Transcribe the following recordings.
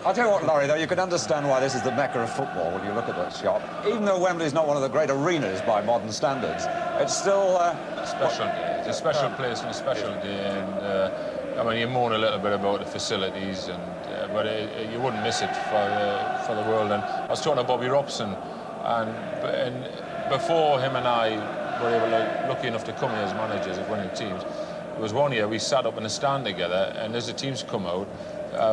I'll tell you what, Laurie, though, you can understand why this is the mecca of football when you look at that shot. Even though Wembley's not one of the great arenas by modern standards, it's still... a special day. It's a special place and a special day, and I mean, you moan a little bit about the facilities, and but you wouldn't miss it for the world. And I was talking to Bobby Robson, and before him and I were lucky enough to come here as managers of winning teams, there was one year we sat up in a stand together, and as the teams come out,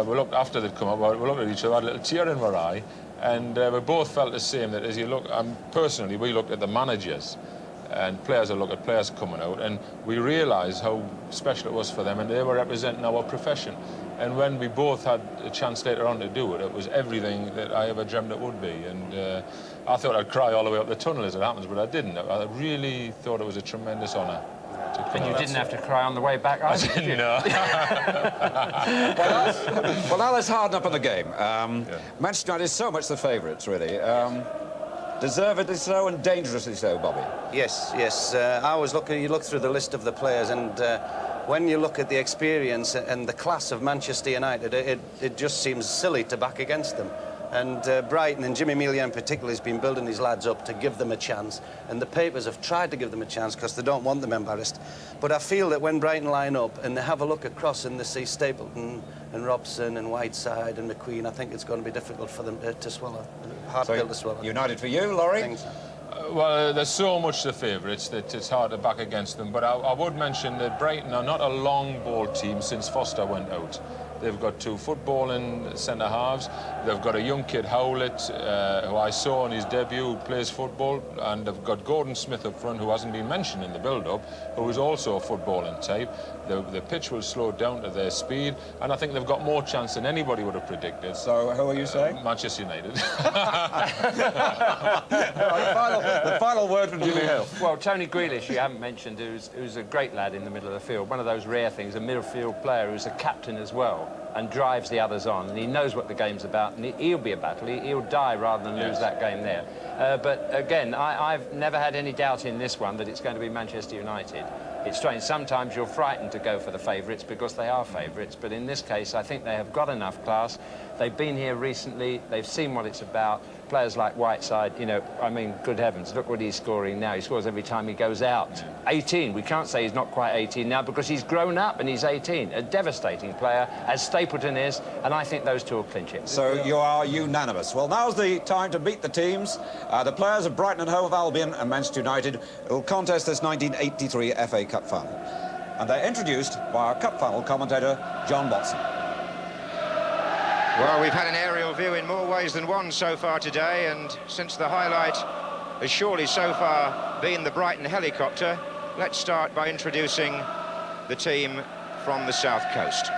we looked after they'd come up, we looked at each other, had a little tear in our eye, and we both felt the same, that as you look, personally, we looked at the managers, and players will look at players coming out, and we realised how special it was for them, and they were representing our profession. And when we both had a chance later on to do it, it was everything that I ever dreamt it would be. And I thought I'd cry all the way up the tunnel as it happens, but I didn't. I really thought it was a tremendous honour. And you didn't have to cry on the way back either, did you? No. Well, now let's harden up on the game. Manchester United is so much the favourites, really. Deservedly so and dangerously so, Bobby. Yes, yes. I was looking, you look through the list of the players, and when you look at the experience and the class of Manchester United, it just seems silly to back against them. And Brighton, and Jimmy Melia in particular, has been building his lads up to give them a chance. And the papers have tried to give them a chance because they don't want them embarrassed. But I feel that when Brighton line up and they have a look across and they see Stapleton and Robson and Whiteside and McQueen, I think it's going to be difficult for them to swallow. Hard pill to swallow. United for you, Laurie? Well, there's so much the favourites that it's hard to back against them. But I would mention that Brighton are not a long ball team since Foster went out. They've got two footballing centre-halves. They've got a young kid, Howlett, who I saw in his debut, who plays football. And they've got Gordon Smith up front, who hasn't been mentioned in the build-up, who is also a footballing type. The pitch will slow down to their speed, and I think they've got more chance than anybody would have predicted. So, who are you saying? Manchester United. The final word from Jimmy Hill. Well, Tony Grealish, you haven't mentioned, who's a great lad in the middle of the field. One of those rare things, a midfield player who's a captain as well and drives the others on, and he knows what the game's about, and he'll be a battle. He'll die rather than lose that game there. But again, I've never had any doubt in this one that it's going to be Manchester United. It's strange, sometimes you're frightened to go for the favourites because they are favourites, but in this case I think they have got enough class. They've been here recently, they've seen what it's about. Players like Whiteside, you know, I mean, good heavens, look what he's scoring now. He scores every time he goes out. 18, we can't say he's not quite 18 now because he's grown up and he's 18. A devastating player, as Stapleton is, and I think those two will clinch it. So you are unanimous. Well, now's the time to meet the teams. The players of Brighton and Hove Albion and Manchester United will contest this 1983 FA Cup final. And they're introduced by our cup final commentator, John Watson. Well, we've had an aerial view in more ways than one so far today, and since the highlight has surely so far been the Brighton helicopter, let's start by introducing the team from the South Coast.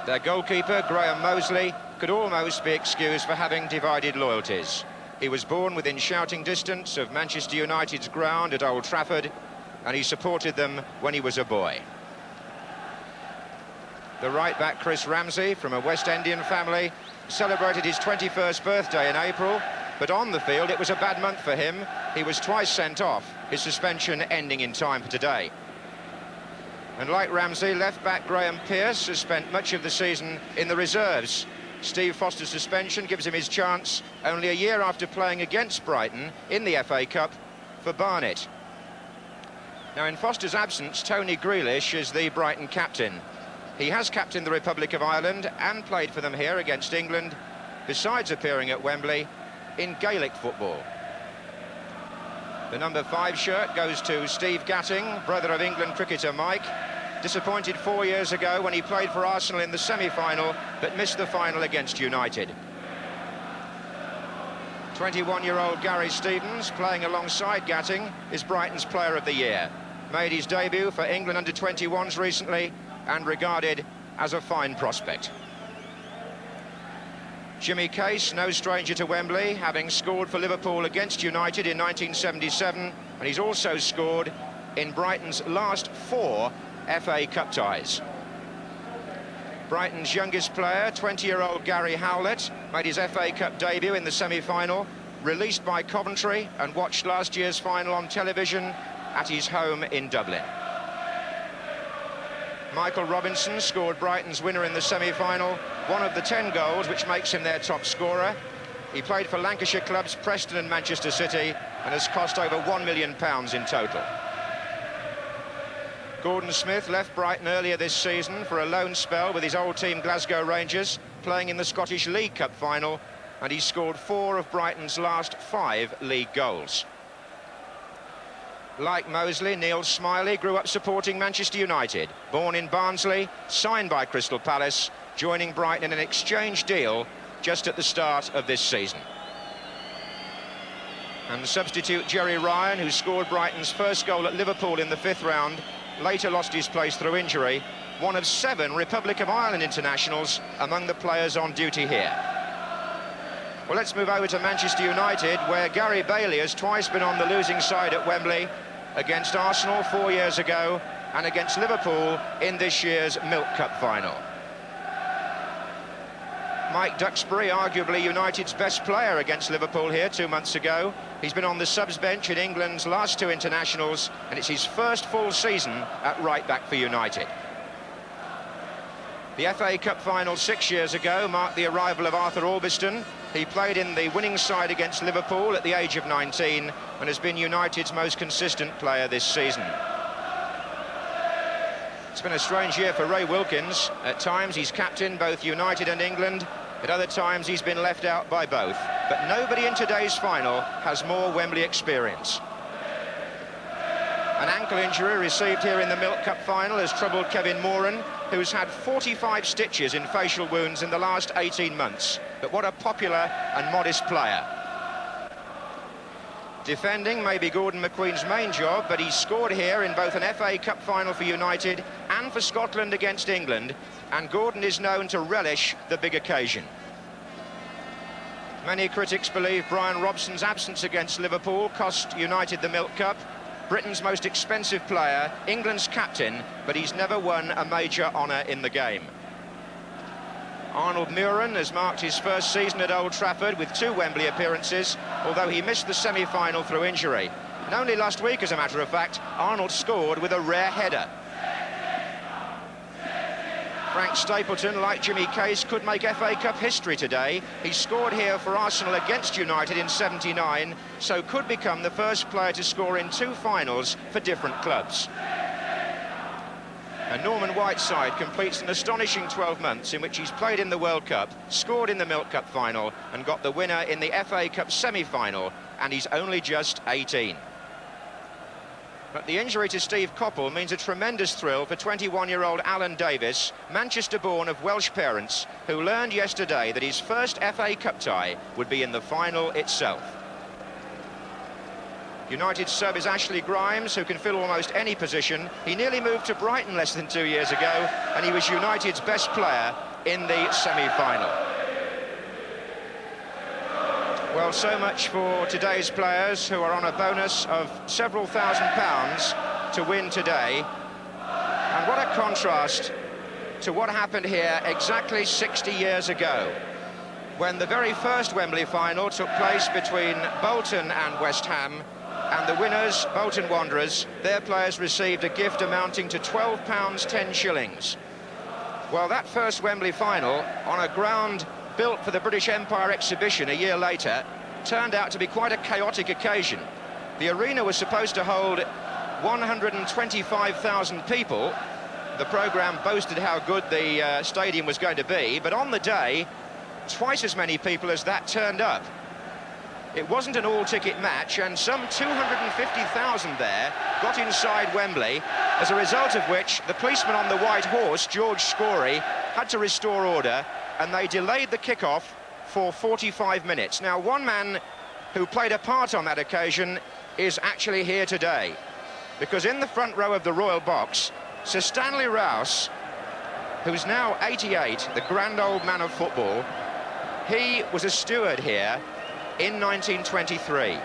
Their goalkeeper, Graham Mosley, could almost be excused for having divided loyalties. He was born within shouting distance of Manchester United's ground at Old Trafford, and he supported them when he was a boy. The right-back Chris Ramsey, from a West Indian family, celebrated his 21st birthday in April, but on the field it was a bad month for him. He was twice sent off, his suspension ending in time for today. And like Ramsey, left-back Graham Pearce has spent much of the season in the reserves. Steve Foster's suspension gives him his chance only a year after playing against Brighton in the FA Cup for Barnet. Now, in Foster's absence, Tony Grealish is the Brighton captain. He has captained the Republic of Ireland and played for them here against England, besides appearing at Wembley in Gaelic football. The number 5 shirt goes to Steve Gatting, brother of England cricketer Mike. Disappointed 4 years ago when he played for Arsenal in the semi-final, but missed the final against United. 21-year-old Gary Stevens, playing alongside Gatting, is Brighton's Player of the Year. Made his debut for England under-21s recently, and regarded as a fine prospect. Jimmy Case, no stranger to Wembley, having scored for Liverpool against United in 1977, and he's also scored in Brighton's last 4 FA Cup ties. Brighton's youngest player, 20-year-old Gary Howlett, made his FA Cup debut in the semi-final, released by Coventry, and watched last year's final on television at his home in Dublin. Michael Robinson scored Brighton's winner in the semi-final, one of the 10 goals, which makes him their top scorer. He played for Lancashire clubs Preston and Manchester City and has cost over £1 million in total. Gordon Smith left Brighton earlier this season for a loan spell with his old team Glasgow Rangers, playing in the Scottish League Cup final, and he scored 4 of Brighton's last 5 league goals. Like Mosley, Neil Smiley grew up supporting Manchester United. Born in Barnsley, signed by Crystal Palace, joining Brighton in an exchange deal just at the start of this season. And substitute Jerry Ryan, who scored Brighton's first goal at Liverpool in the 5th round, later lost his place through injury, one of 7 Republic of Ireland internationals among the players on duty here. Well, let's move over to Manchester United, where Gary Bailey has twice been on the losing side at Wembley, against Arsenal 4 years ago and against Liverpool in this year's Milk Cup final. Mike Duxbury, arguably United's best player against Liverpool here 2 months ago. He's been on the subs bench in England's last 2 internationals, and it's his first full season at right back for United. The FA Cup final 6 years ago marked the arrival of Arthur Albiston. He played in the winning side against Liverpool at the age of 19 and has been United's most consistent player this season. It's been a strange year for Ray Wilkins. At times he's captained both United and England. At other times he's been left out by both. But nobody in today's final has more Wembley experience. An ankle injury received here in the Milk Cup final has troubled Kevin Moran, who's had 45 stitches in facial wounds in the last 18 months. But what a popular and modest player. Defending may be Gordon McQueen's main job, but he's scored here in both an FA Cup final for United and for Scotland against England, and Gordon is known to relish the big occasion. Many critics believe Brian Robson's absence against Liverpool cost United the Milk Cup. Britain's most expensive player, England's captain, but he's never won a major honour in the game. Arnold Muren has marked his first season at Old Trafford with 2 Wembley appearances, although he missed the semi-final through injury. And only last week, as a matter of fact, Arnold scored with a rare header. Frank Stapleton, like Jimmy Case, could make FA Cup history today. He scored here for Arsenal against United in '79, so could become the first player to score in 2 finals for different clubs. And Norman Whiteside completes an astonishing 12 months in which he's played in the World Cup, scored in the Milk Cup final, and got the winner in the FA Cup semi-final, and he's only just 18. But the injury to Steve Coppell means a tremendous thrill for 21-year-old Alan Davis, Manchester-born of Welsh parents, who learned yesterday that his first FA Cup tie would be in the final itself. United's sub is Ashley Grimes, who can fill almost any position. He nearly moved to Brighton less than 2 years ago, and he was United's best player in the semi-final. Well, so much for today's players, who are on a bonus of several £1,000s to win today. And what a contrast to what happened here exactly 60 years ago, when the very first Wembley final took place between Bolton and West Ham, and the winners, Bolton Wanderers, their players received a gift amounting to £12 10 shillings. Well, that first Wembley final, on a ground built for the British Empire exhibition a year later, turned out to be quite a chaotic occasion. The arena was supposed to hold 125,000 people. The programme boasted how good the stadium was going to be, but on the day, twice as many people as that turned up. It wasn't an all-ticket match, and some 250,000 there got inside Wembley, as a result of which the policeman on the white horse, George Scory, had to restore order, and they delayed the kick-off for 45 minutes. Now, one man who played a part on that occasion is actually here today, because in the front row of the Royal Box, Sir Stanley Rouse, who's now 88, the grand old man of football, he was a steward here in 1923.